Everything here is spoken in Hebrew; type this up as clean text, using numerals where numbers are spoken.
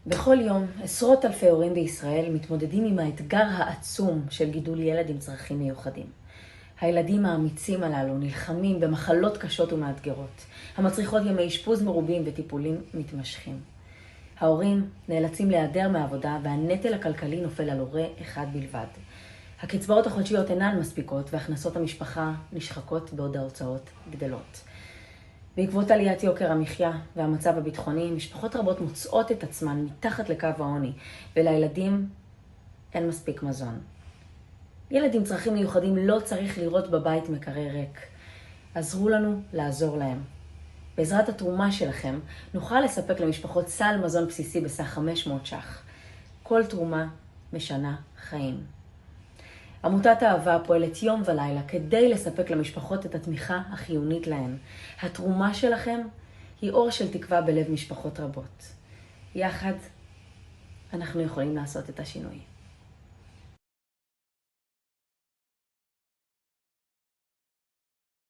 בכל יום, עשרות אלפי הורים בישראל מתמודדים עם האתגר העצום של גידול ילד עם צרכים מיוחדים. הילדים האמיצים הללו נלחמים במחלות קשות ומאתגרות, המצריכות ימי אשפוז מרובים וטיפולים מתמשכים. ההורים נאלצים להיעדר מהעבודה והנטל הכלכלי נופל על הורה אחד בלבד. הקצבאות החודשיות אינן מספיקות והכנסות המשפחה נשחקות בעוד ההוצאות גדלות. בעקבות עליית יוקר המחיה והמצב הביטחוני, משפחות רבות מוצאות את עצמן מתחת לקו העוני, ולילדים אין מספיק מזון. ילד עם צרכים מיוחדים לא צריך לראות בבית מקרר ריק. עזרו לנו לעזור להם. בעזרת התרומה שלכם, נוכל לספק למשפחות סל מזון בסיסי בסך 500 ש"ח. כל תרומה משנה חיים. עמותת אהבה פועלת יום ולילה כדי לספק למשפחות את התמיכה החיונית להן. התרומה שלכם היא אור של תקווה בלב משפחות רבות. יחד אנחנו יכולים לעשות את השינוי.